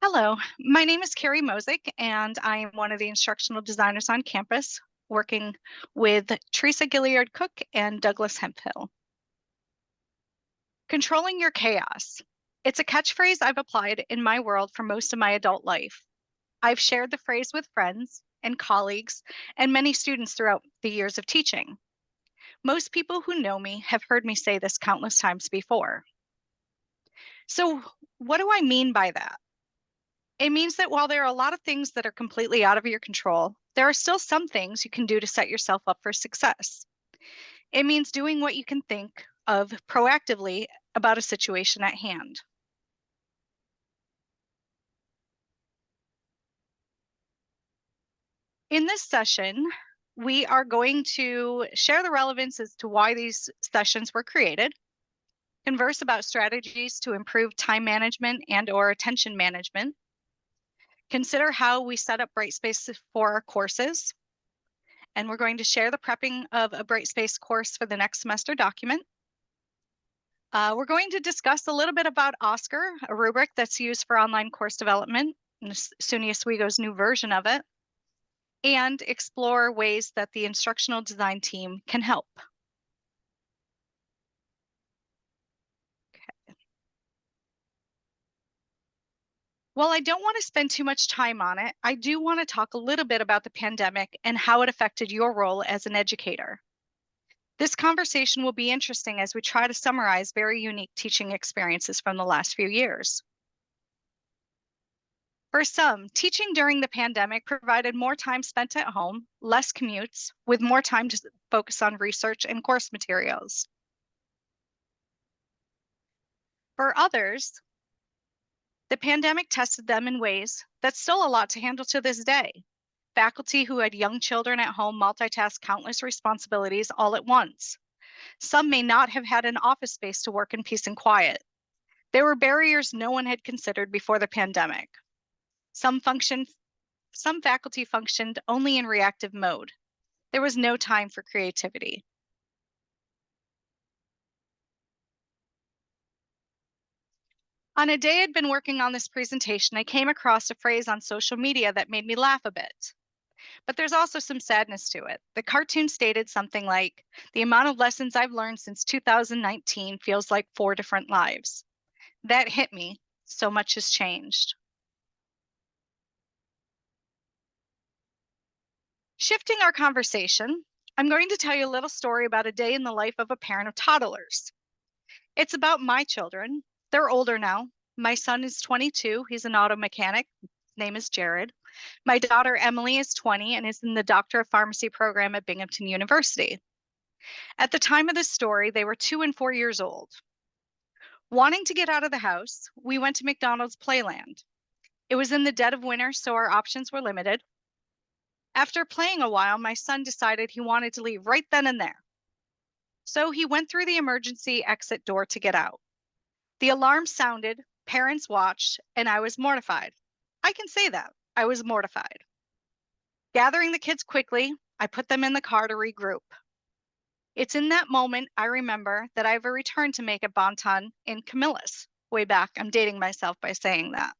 Hello, my name is Carrie Mocyk, and I am one of the instructional designers on campus, working with Theresa Gillard-Cook and Douglas Hemphill. Controlling your chaos. It's a catchphrase I've applied in my world for most of my adult life. I've shared the phrase with friends and colleagues and many students throughout the years of teaching. Most people who know me have heard me say this countless times before. So, what do I mean by that? It means that while there are a lot of things that are completely out of your control, there are still some things you can do to set yourself up for success. It means doing what you can think of proactively about a situation at hand. In this session, we are going to share the relevance as to why these sessions were created, converse about strategies to improve time management and/or attention management, consider how we set up Brightspace for our courses, and we're going to share the prepping of a Brightspace course for the next semester document. We're going to discuss a little bit about Oscar, a rubric that's used for online course development, and SUNY Oswego's new version of it, and explore ways that the instructional design team can help. While I don't want to spend too much time on it, I do want to talk a little bit about the pandemic and how it affected your role as an educator. This conversation will be interesting as we try to summarize very unique teaching experiences from the last few years. For some, teaching during the pandemic provided more time spent at home, less commutes, with more time to focus on research and course materials. For others, the pandemic tested them in ways that's still a lot to handle to this day. Faculty who had young children at home multitask countless responsibilities all at once. Some may not have had an office space to work in peace and quiet. There were barriers no one had considered before the pandemic. Some faculty functioned only in reactive mode. There was no time for creativity. On a day I'd been working on this presentation, I came across a phrase on social media that made me laugh a bit. But there's also some sadness to it. The cartoon stated something like, "The amount of lessons I've learned since 2019 feels like 4 different lives." That hit me. So much has changed. Shifting our conversation, I'm going to tell you a little story about a day in the life of a parent of toddlers. It's about my children. They're older now. My son is 22. He's an auto mechanic. His name is Jared. My daughter Emily is 20 and is in the Doctor of Pharmacy program at Binghamton University. At the time of this story, they were 2 and 4 years old. Wanting to get out of the house, we went to McDonald's Playland. It was in the dead of winter, so our options were limited. After playing a while, my son decided he wanted to leave right then and there. So he went through the emergency exit door to get out. The alarm sounded, parents watched, and I was mortified. I can say that. I was mortified. Gathering the kids quickly, I put them in the car to regroup. It's in that moment I remember that I have a return to make at Bonton in Camillus. Way back, I'm dating myself by saying that.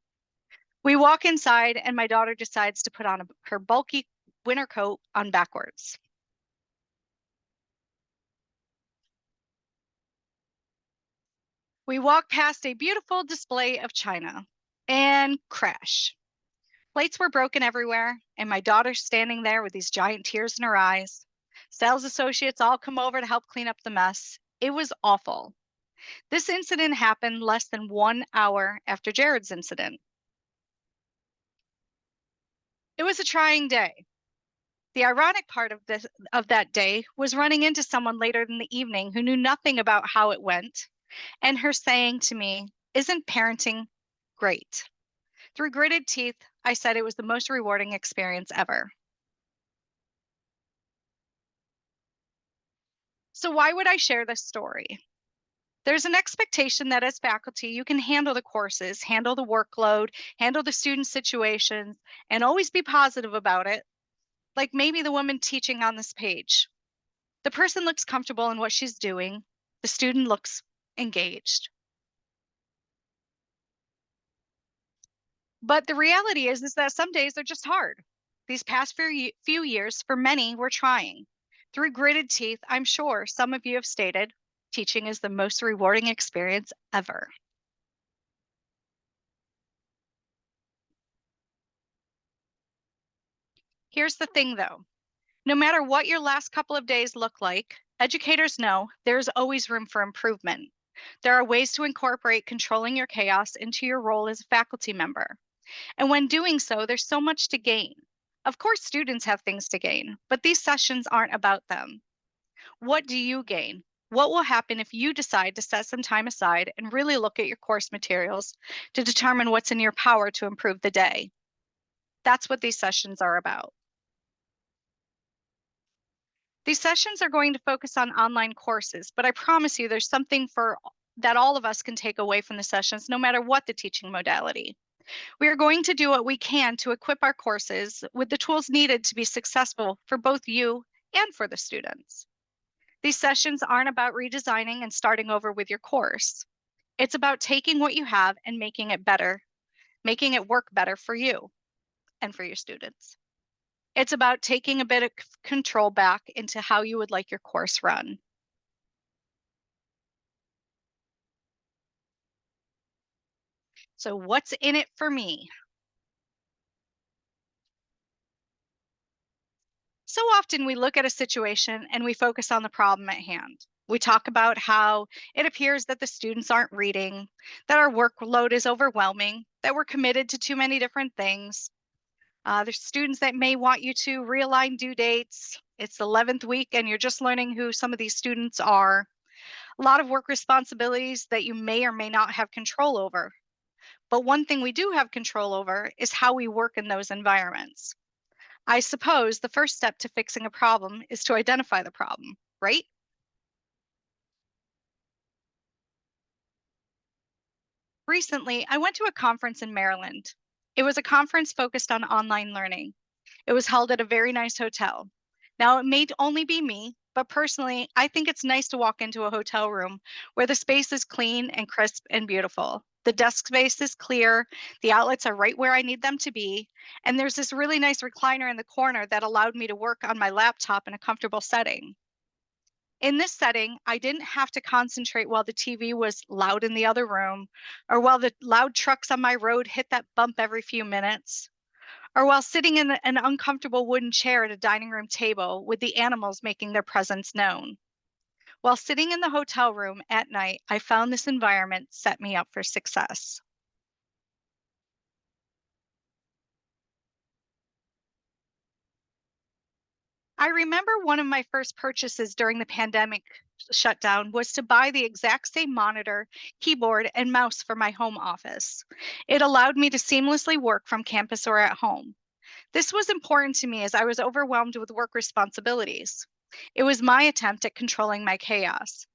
We walk inside, and my daughter decides to put on her bulky winter coat on backwards. We walk past a beautiful display of china and crash. Plates were broken everywhere, and my daughter's standing there with these giant tears in her eyes. Sales associates all come over to help clean up the mess. It was awful. This incident happened less than 1 hour after Jared's incident. It was a trying day. The ironic part of that day was running into someone later in the evening who knew nothing about how it went, and her saying to me, "Isn't parenting great?" Through gritted teeth, I said it was the most rewarding experience ever. So why would I share this story? There's an expectation that as faculty, you can handle the courses, handle the workload, handle the student situations, and always be positive about it. Like maybe the woman teaching on this page. The person looks comfortable in what she's doing. The student looks engaged. But the reality is that some days are just hard. These past few years, for many, we're trying. Through gritted teeth, I'm sure some of you have stated, teaching is the most rewarding experience ever. Here's the thing though, no matter what your last couple of days look like, educators know there's always room for improvement. There are ways to incorporate controlling your chaos into your role as a faculty member. And when doing so, there's so much to gain. Of course, students have things to gain, but these sessions aren't about them. What do you gain? What will happen if you decide to set some time aside and really look at your course materials to determine what's in your power to improve the day? That's what these sessions are about. These sessions are going to focus on online courses, but I promise you there's something for that all of us can take away from the sessions, no matter what the teaching modality. We are going to do what we can to equip our courses with the tools needed to be successful for both you and for the students. These sessions aren't about redesigning and starting over with your course. It's about taking what you have and making it better, making it work better for you and for your students. It's about taking a bit of control back into how you would like your course run. So what's in it for me? So often we look at a situation and we focus on the problem at hand. We talk about how it appears that the students aren't reading, that our workload is overwhelming, that we're committed to too many different things. There's students that may want you to realign due dates. It's the 11th week and you're just learning who some of these students are. A lot of work responsibilities that you may or may not have control over. But one thing we do have control over is how we work in those environments. I suppose the first step to fixing a problem is to identify the problem, right? Recently, I went to a conference in Maryland. It was a conference focused on online learning. It was held at a very nice hotel. Now, it may only be me, but personally, I think it's nice to walk into a hotel room where the space is clean and crisp and beautiful. The desk space is clear, the outlets are right where I need them to be, and there's this really nice recliner in the corner that allowed me to work on my laptop in a comfortable setting. In this setting, I didn't have to concentrate while the TV was loud in the other room, or while the loud trucks on my road hit that bump every few minutes, or while sitting in an uncomfortable wooden chair at a dining room table with the animals making their presence known. While sitting in the hotel room at night, I found this environment set me up for success. I remember one of my first purchases during the pandemic shutdown was to buy the exact same monitor, keyboard, and mouse for my home office. It allowed me to seamlessly work from campus or at home. This was important to me as I was overwhelmed with work responsibilities. It was my attempt at controlling my chaos.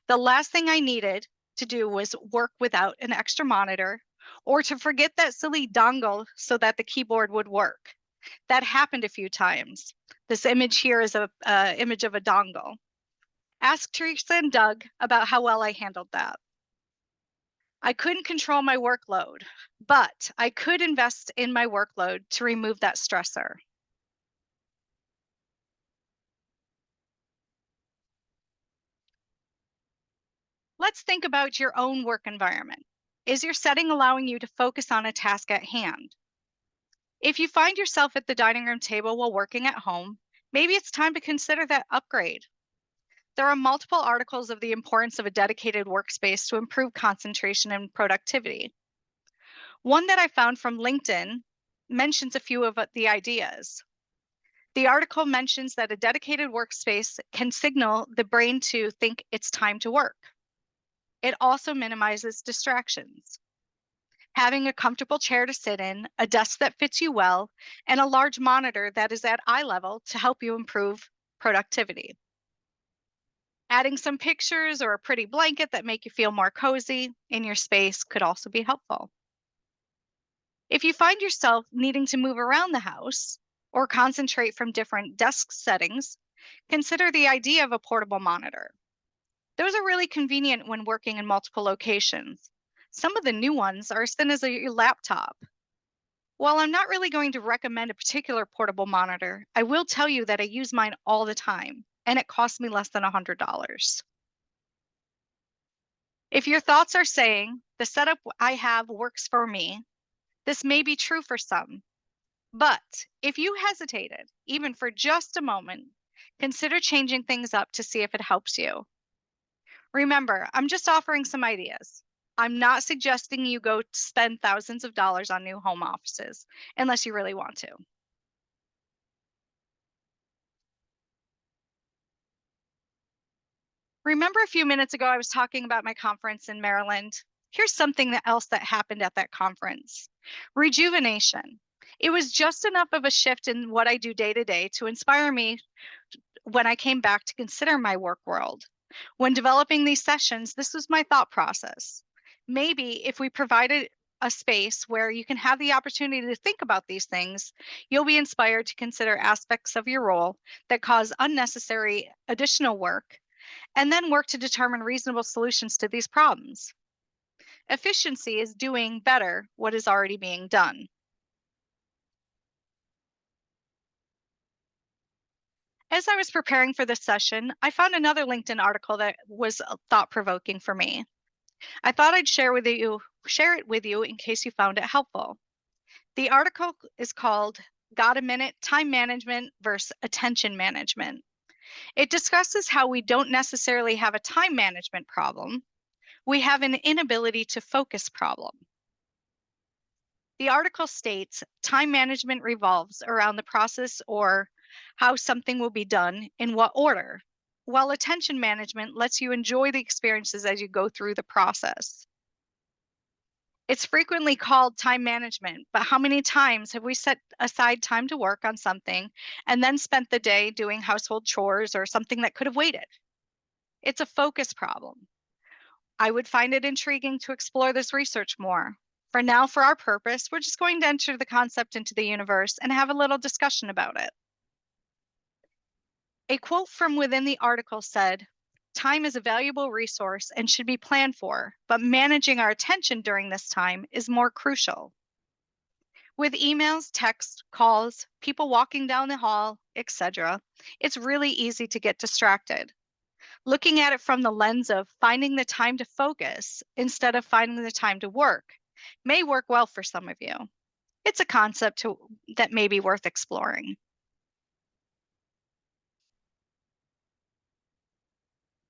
The last thing I needed to do was work without an extra monitor or to forget that silly dongle so that the keyboard would work. That happened a few times. This image here is a image of a dongle. Ask Theresa and Doug about how well I handled that. I couldn't control my workload, but I could invest in my workload to remove that stressor. Let's think about your own work environment. Is your setting allowing you to focus on a task at hand? If you find yourself at the dining room table while working at home, maybe it's time to consider that upgrade. There are multiple articles of the importance of a dedicated workspace to improve concentration and productivity. One that I found from LinkedIn mentions a few of the ideas. The article mentions that a dedicated workspace can signal the brain to think it's time to work. It also minimizes distractions. Having a comfortable chair to sit in, a desk that fits you well, and a large monitor that is at eye level to help you improve productivity. Adding some pictures or a pretty blanket that make you feel more cozy in your space could also be helpful. If you find yourself needing to move around the house or concentrate from different desk settings, consider the idea of a portable monitor. Those are really convenient when working in multiple locations. Some of the new ones are as thin as your laptop. While I'm not really going to recommend a particular portable monitor, I will tell you that I use mine all the time, and it costs me less than $100. If your thoughts are saying, the setup I have works for me, this may be true for some. But if you hesitated, even for just a moment, consider changing things up to see if it helps you. Remember, I'm just offering some ideas. I'm not suggesting you go spend thousands of dollars on new home offices unless you really want to. Remember a few minutes ago, I was talking about my conference in Maryland? Here's something else that happened at that conference: rejuvenation. It was just enough of a shift in what I do day to day to inspire me when I came back to consider my work world. When developing these sessions, this was my thought process. Maybe if we provided a space where you can have the opportunity to think about these things, you'll be inspired to consider aspects of your role that cause unnecessary additional work, and then work to determine reasonable solutions to these problems. Efficiency is doing better what is already being done. As I was preparing for this session, I found another LinkedIn article that was thought provoking for me. I thought I'd share it with you in case you found it helpful. The article is called "Got a Minute: Time Management versus Attention Management." It discusses how we don't necessarily have a time management problem. We have an inability to focus problem. The article states time management revolves around the process or how something will be done in what order, while attention management lets you enjoy the experiences as you go through the process. It's frequently called time management, but how many times have we set aside time to work on something and then spent the day doing household chores or something that could have waited? It's a focus problem. I would find it intriguing to explore this research more. For now, for our purpose, we're just going to enter the concept into the universe and have a little discussion about it. A quote from within the article said, "Time is a valuable resource and should be planned for, but managing our attention during this time is more crucial." With emails, texts, calls, people walking down the hall, etc., it's really easy to get distracted. Looking at it from the lens of finding the time to focus instead of finding the time to work may work well for some of you. It's a concept that may be worth exploring.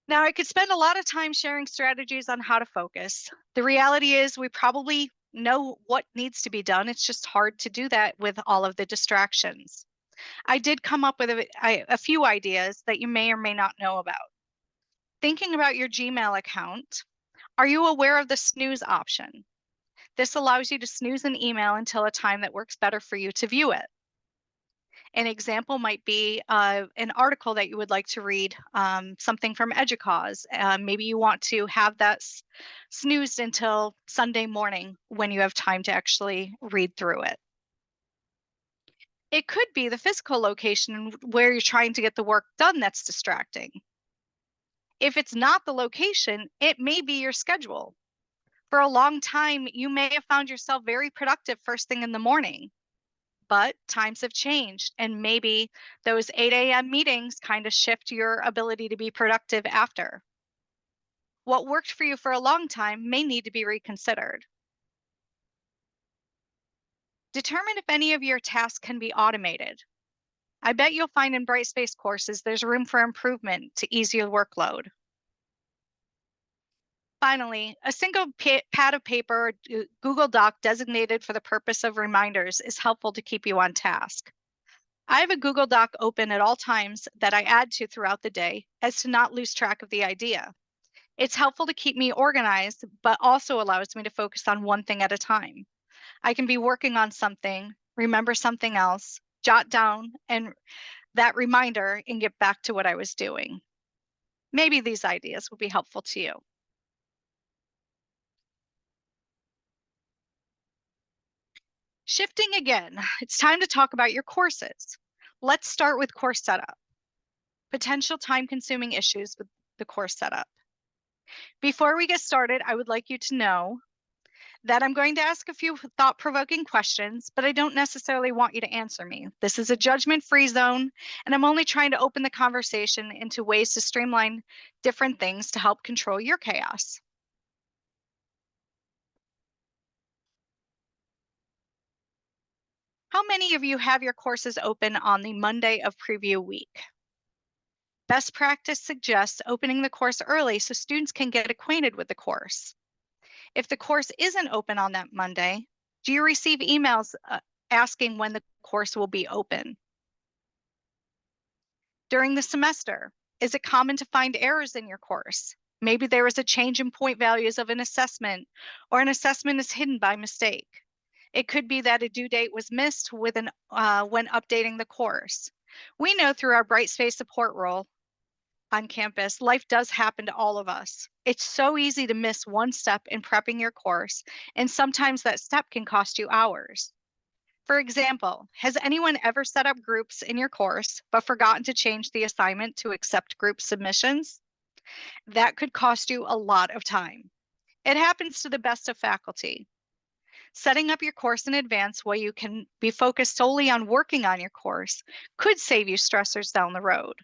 Now, I could spend a lot of time sharing strategies on how to focus. The reality is, we probably know what needs to be done. It's just hard to do that with all of the distractions. I did come up with a few ideas that you may or may not know about. Thinking about your Gmail account, are you aware of the snooze option? This allows you to snooze an email until a time that works better for you to view it. An example might be an article that you would like to read, something from EDUCAUSE. Maybe you want to have that snoozed until Sunday morning when you have time to actually read through it. It could be the physical location where you're trying to get the work done that's distracting. If it's not the location, it may be your schedule. For a long time, you may have found yourself very productive first thing in the morning, but times have changed, and maybe those 8 a.m. meetings kind of shift your ability to be productive after. What worked for you for a long time may need to be reconsidered. Determine if any of your tasks can be automated. I bet you'll find in Brightspace courses there's room for improvement to ease your workload. Finally, a single pad of paper or Google Doc designated for the purpose of reminders is helpful to keep you on task. I have a Google Doc open at all times that I add to throughout the day as to not lose track of the idea. It's helpful to keep me organized, but also allows me to focus on one thing at a time. I can be working on something, remember something else, jot down and that reminder and get back to what I was doing. Maybe these ideas will be helpful to you. Shifting again, it's time to talk about your courses. Let's start with course setup. Potential time-consuming issues with the course setup. Before we get started, I would like you to know Then I'm going to ask a few thought-provoking questions, but I don't necessarily want you to answer me. This is a judgment-free zone, and I'm only trying to open the conversation into ways to streamline different things to help control your chaos. How many of you have your courses open on the Monday of preview week? Best practice suggests opening the course early so students can get acquainted with the course. If the course isn't open on that Monday, do you receive emails asking when the course will be open? During the semester, is it common to find errors in your course? Maybe there is a change in point values of an assessment, or an assessment is hidden by mistake. It could be that a due date was missed when updating the course. We know through our Brightspace support role on campus, life does happen to all of us. It's so easy to miss one step in prepping your course, and sometimes that step can cost you hours. For example, has anyone ever set up groups in your course but forgotten to change the assignment to accept group submissions? That could cost you a lot of time. It happens to the best of faculty. Setting up your course in advance where you can be focused solely on working on your course could save you stressors down the road.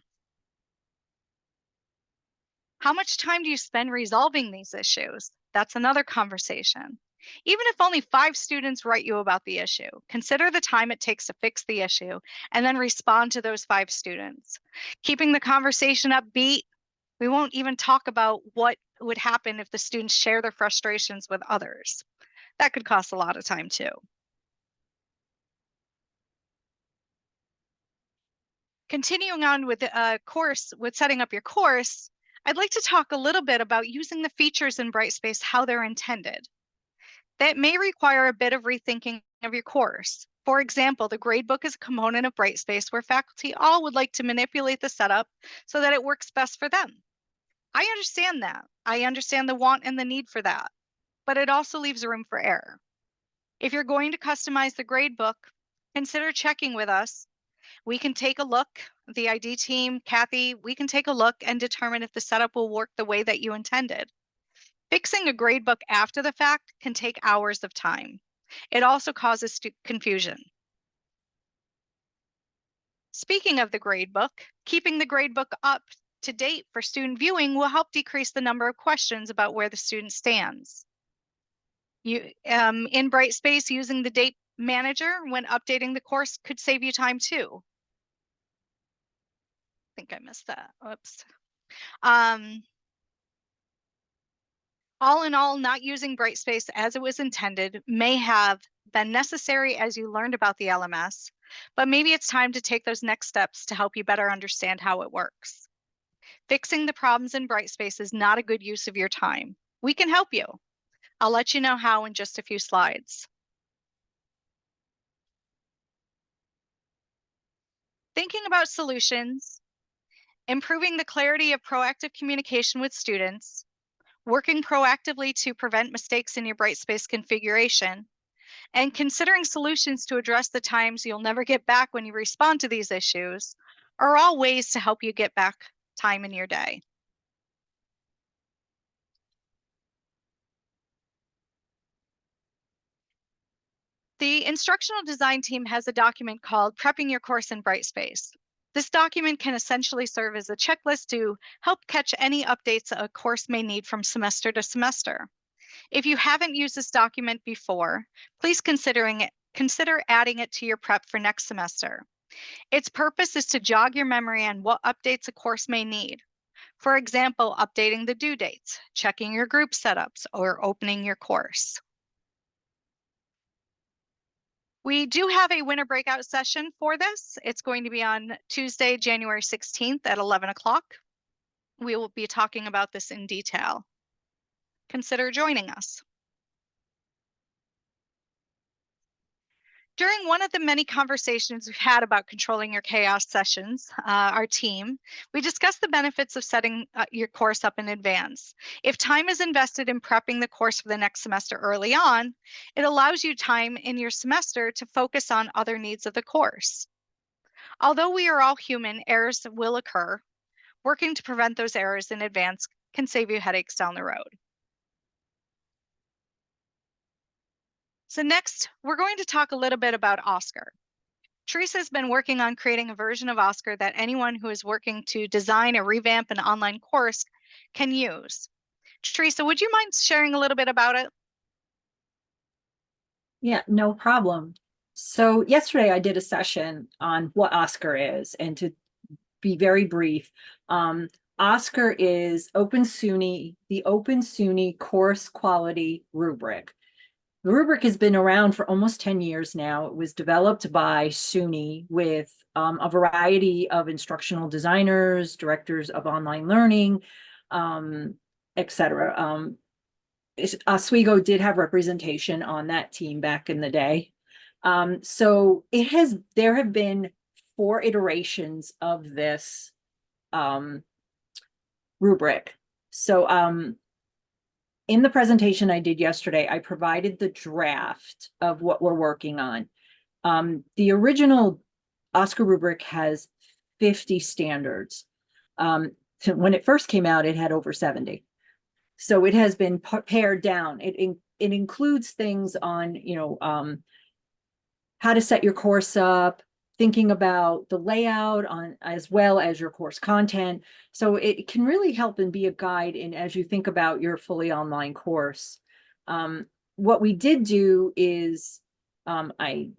How much time do you spend resolving these issues? That's another conversation. Even if only 5 students write you about the issue, consider the time it takes to fix the issue and then respond to those 5 students. Keeping the conversation upbeat, we won't even talk about what would happen if the students share their frustrations with others. That could cost a lot of time too. Continuing on with setting up your course, I'd like to talk a little bit about using the features in Brightspace how they're intended. That may require a bit of rethinking of your course. For example, the gradebook is a component of Brightspace where faculty all would like to manipulate the setup so that it works best for them. I understand that. I understand the want and the need for that, but it also leaves room for error. If you're going to customize the gradebook, consider checking with us. We can take a look, the ID team, Kathy, we can take a look and determine if the setup will work the way that you intended. Fixing a gradebook after the fact can take hours of time. It also causes confusion. Speaking of the gradebook, keeping the gradebook up to date for student viewing will help decrease the number of questions about where the student stands. In Brightspace, using the date manager when updating the course could save you time too. I think I missed that. Oops. All in all, not using Brightspace as it was intended may have been necessary as you learned about the LMS, but maybe it's time to take those next steps to help you better understand how it works. Fixing the problems in Brightspace is not a good use of your time. We can help you. I'll let you know how in just a few slides. Thinking about solutions, improving the clarity of proactive communication with students, working proactively to prevent mistakes in your Brightspace configuration, and considering solutions to address the times you'll never get back when you respond to these issues are all ways to help you get back time in your day. The instructional design team has a document called Prepping Your Course in Brightspace. This document can essentially serve as a checklist to help catch any updates a course may need from semester to semester. If you haven't used this document before, please consider adding it to your prep for next semester. Its purpose is to jog your memory on what updates a course may need. For example, updating the due dates, checking your group setups, or opening your course. We do have a winter breakout session for this. It's going to be on Tuesday, January 16th at 11 o'clock. We will be talking about this in detail. Consider joining us. During one of the many conversations we've had about controlling your chaos sessions, our team, we discussed the benefits of setting your course up in advance. If time is invested in prepping the course for the next semester early on, it allows you time in your semester to focus on other needs of the course. Although we are all human, errors will occur. Working to prevent those errors in advance can save you headaches down the road. So next, we're going to talk a little bit about Oscar. Theresa has been working on creating a version of Oscar that anyone who is working to design or revamp an online course can use. Theresa, would you mind sharing a little bit about it? Yeah, no problem. So yesterday I did a session on what Oscar is, and to be very brief, Oscar is the Open SUNY course quality rubric. The rubric has been around for almost 10 years now. It was developed by SUNY with a variety of instructional designers, directors of online learning, etc. Oswego did have representation on that team back in the day. So there have been 4 iterations of this rubric. So in the presentation I did yesterday, I provided the draft of what we're working on. The original Oscar rubric has 50 standards. When it first came out, it had over 70. So it has been pared down. It includes things on, how to set your course up, thinking about the layout on as well as your course content. So it can really help and be a guide in as you think about your fully online course. What we did do is I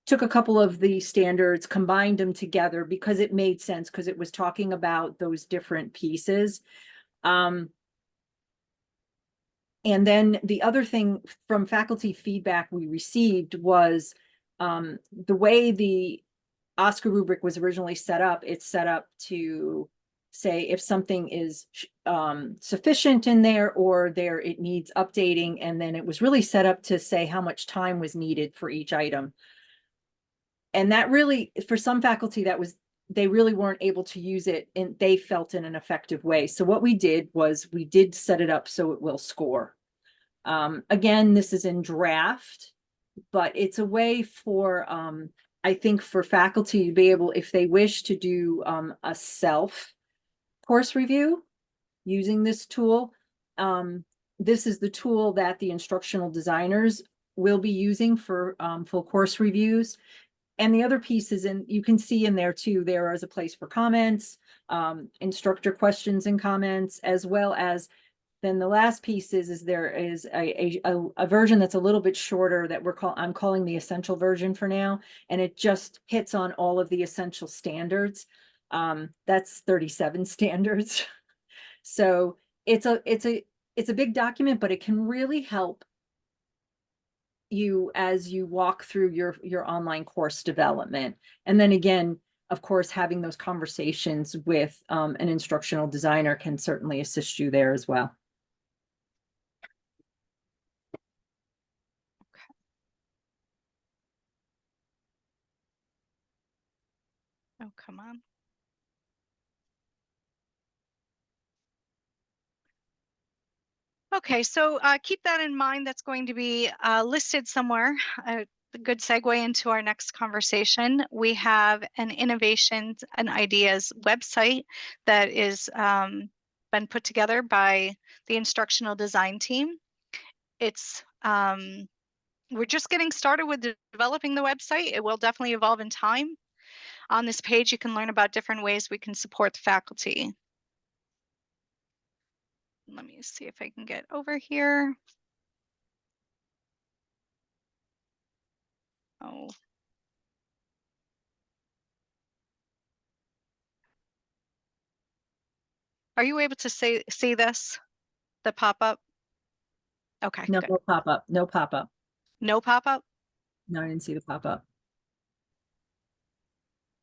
took a couple of the standards, combined them together because it made sense, because it was talking about those different pieces. And then the other thing from faculty feedback we received was the way the Oscar rubric was originally set up. It's set up to say if something is sufficient in there or it needs updating. And then it was really set up to say how much time was needed for each item. And that really, for some faculty, they really weren't able to use it and they felt in an effective way. So what we did was we did set it up so it will score. Again, this is in draft, but it's a way for, I think, for faculty to be able, if they wish to do a self course review using this tool. This is the tool that the instructional designers will be using for full course reviews. And the other pieces, and you can see in there too, there is a place for comments, instructor questions and comments, as well as then the last piece is there is a version that's a little bit shorter that I'm calling the essential version for now, and it just hits on all of the essential standards. That's 37 standards. So it's a big document, but it can really help you as you walk through your online course development. And then again, of course, having those conversations with an instructional designer can certainly assist you there as well. Oh, come on. Okay, so keep that in mind. That's going to be listed somewhere. A good segue into our next conversation. We have an innovations and ideas website that is been put together by the instructional design team. It's we're just getting started with developing the website. It will definitely evolve in time. On this page, you can learn about different ways we can support the faculty. Let me see if I can get over here. Oh. Are you able to see this, the pop-up? Okay, No, good. no pop-up, no pop-up. No pop-up? No, I didn't see the pop-up.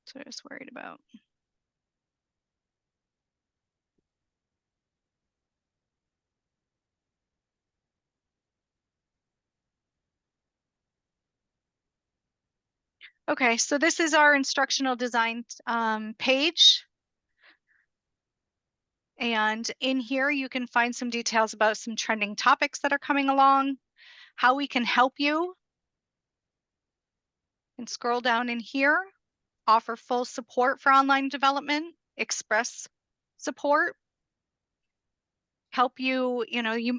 So I was worried about. Okay, so this is our instructional design page. And in here, you can find some details about some trending topics that are coming along, how we can help you. And scroll down in here, offer full support for online development, express support. help you,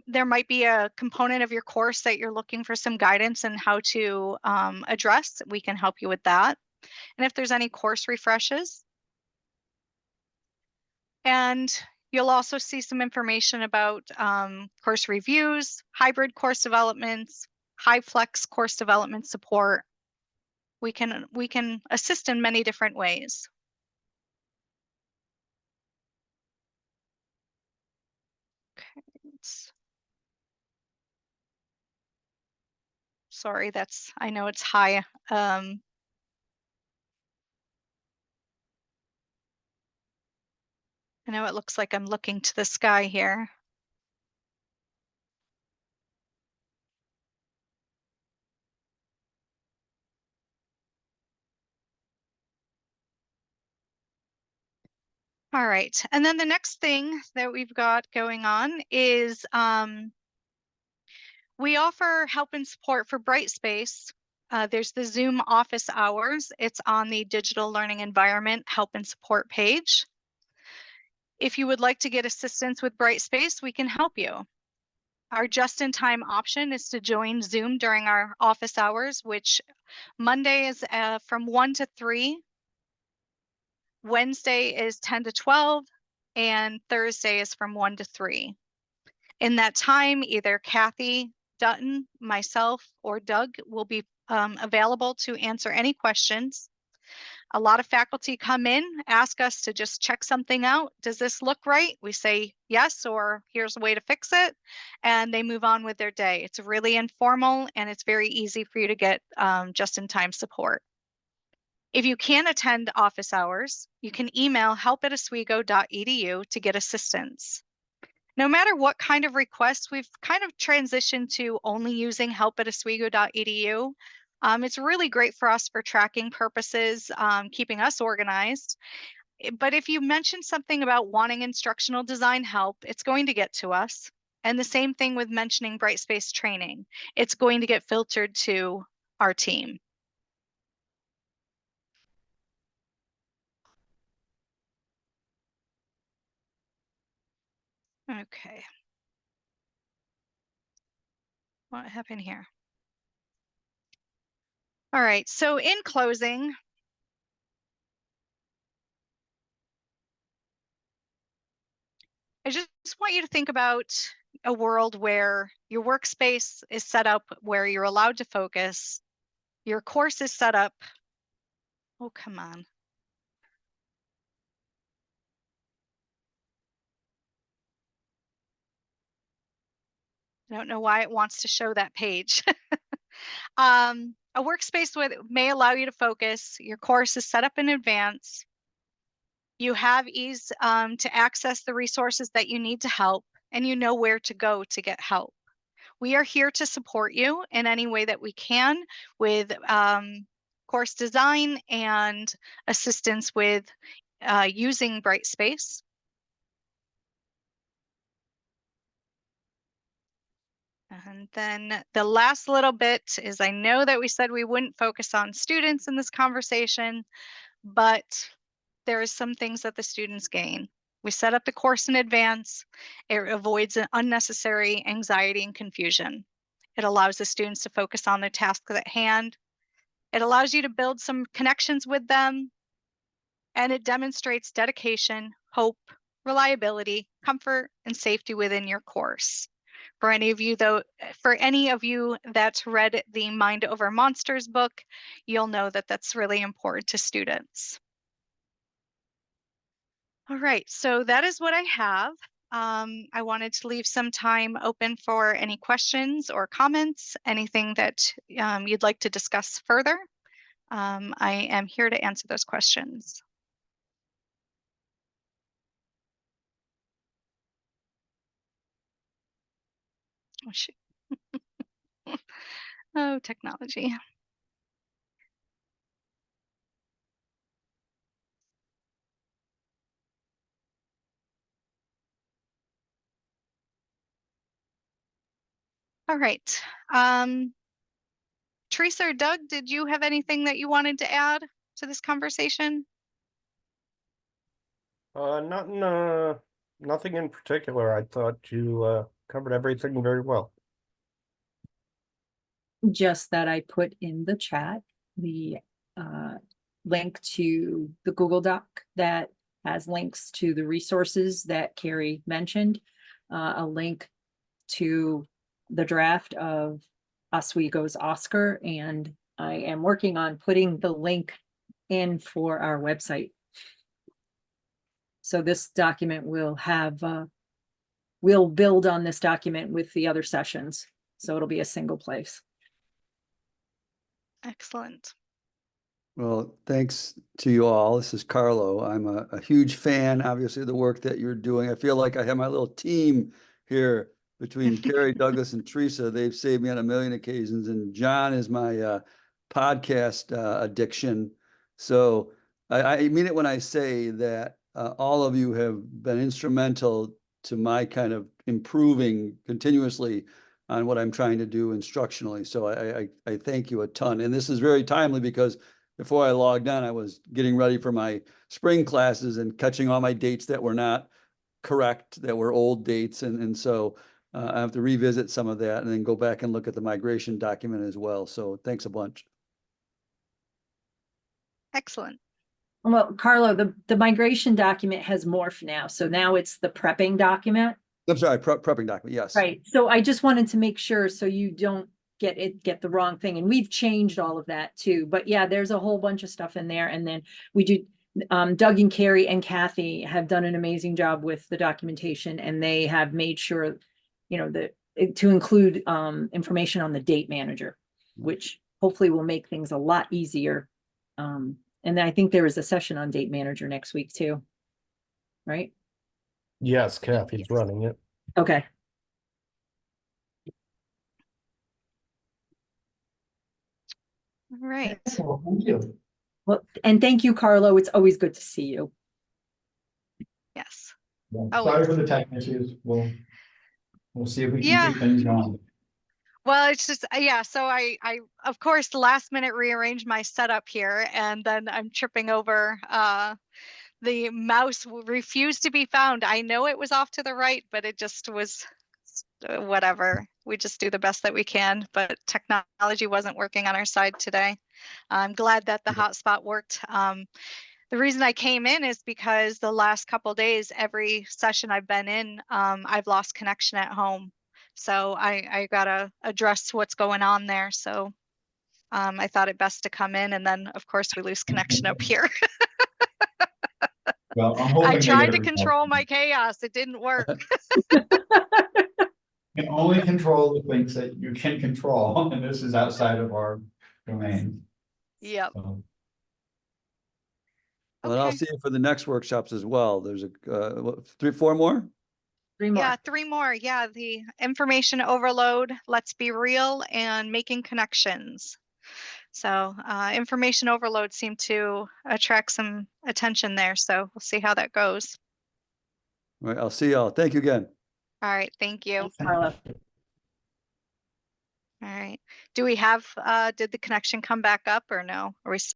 there might be a component of your course that you're looking for some guidance and how to address. We can help you with that. And if there's any course refreshes. And you'll also see some information about course reviews, hybrid course developments, high flex course development support. We can assist in many different ways. Okay. Sorry, I know it's high. I know it looks like I'm looking to the sky here. All right, and then the next thing that we've got going on is we offer help and support for Brightspace. There's the Zoom office hours. It's on the digital learning environment help and support page. If you would like to get assistance with Brightspace, we can help you. Our just-in-time option is to join Zoom during our office hours, which Monday is from 1 to 3, Wednesday is 10 to 12, and Thursday is from 1 to 3. In that time, either Kathy Dutton, myself, or Doug will be available to answer any questions. A lot of faculty come in, ask us to just check something out. Does this look right? We say yes, or here's a way to fix it. And they move on with their day. It's really informal and it's very easy for you to get just-in-time support. If you can't attend office hours, you can email help@oswego.edu to get assistance. No matter what kind of requests, we've kind of transitioned to only using help@oswego.edu. It's really great for us for tracking purposes, keeping us organized. But if you mention something about wanting instructional design help, it's going to get to us. And the same thing with mentioning Brightspace training. It's going to get filtered to our team. Okay. What happened here? All right, so in closing, I just want you to think about a world where your workspace is set up where you're allowed to focus, your course is set up. Oh, come on. I don't know why it wants to show that page. A workspace may allow you to focus. Your course is set up in advance. You have ease to access the resources that you need to help, and you know where to go to get help. We are here to support you in any way that we can with course design and assistance with using Brightspace. And then the last little bit is, I know that we said we wouldn't focus on students in this conversation, but there are some things that the students gain. We set up the course in advance. It avoids an unnecessary anxiety and confusion. It allows the students to focus on their tasks at hand. It allows you to build some connections with them, and it demonstrates dedication, hope, reliability, comfort, and safety within your course. For any of you that's read the Mind Over Monsters book, you'll know that that's really important to students. All right, so that is what I have. I wanted to leave some time open for any questions or comments, anything that you'd like to discuss further. I am here to answer those questions. Oh, shoot. Oh, technology. All right. Theresa or Doug, did you have anything that you wanted to add to this conversation? Not Nothing in particular. I thought you covered everything very well. Just that I put in the chat the link to the Google Doc that has links to the resources that Carrie mentioned, a link to the draft of Oswego's Oscar, and I am working on putting the link in for our website. So this document will have, we'll build on this document with the other sessions. So it'll be a single place. Excellent. Well, thanks to you all. This is Carlo. I'm a huge fan, obviously, of the work that you're doing. I feel like I have my little team here between Carrie, Douglas, and Theresa. They've saved me on a million occasions. And John is my podcast addiction. So I mean it when I say that all of you have been instrumental to my kind of improving continuously on what I'm trying to do instructionally. So I thank you a ton. And this is very timely because before I logged on, I was getting ready for my spring classes and catching all my dates that were not correct, that were old dates. And so I have to revisit some of that and then go back and look at the migration document as well. So thanks a bunch. Excellent. Well, Carlo, the migration document has morphed now. So now it's the prepping document. I'm sorry, prepping document, yes. Right. So I just wanted to make sure so you don't get the wrong thing. And we've changed all of that too. But yeah, there's a whole bunch of stuff in there. And then we do, Doug and Carrie and Kathy have done an amazing job with the documentation, and they have made sure, you know, to include information on the date manager, which hopefully will make things a lot easier. And I think there is a session on date manager next week too, right? Yes, Kathy's running it. Okay. All right. Well, thank you. Well, and thank you, Carlo. It's always good to see you. Yes. Well, Oh, sorry wait. for the tech issues. We'll see if we can Yeah. keep things going. Well, it's just, yeah, so I of course last minute rearranged my setup here, and then I'm tripping over the mouse refused to be found. I know it was off to the right, but it just was whatever. We just do the best that we can, but technology wasn't working on our side today. I'm glad that the hotspot worked. The reason I came in is because the last couple days, every session I've been in, I've lost connection at home. So I gotta address what's going on there. So I thought it best to come in, and then of course we lose connection up here. Well, I'm I hoping they tried get to it control resolved. my chaos. It didn't work. You can only control the things that you can control, and this is outside of our domain. Yep. So, Well, I'll Okay. see you for the next workshops as well. There's what, 4 more? 3 more. Yeah, 3 more. Yeah, the information overload, let's be real, and making connections. So information overload seemed to attract some attention there. So we'll see how that goes. All right, I'll see y'all. Thank you again. All right, thank you. Carlo. All right. Do we have, did the connection come back up or no? Are we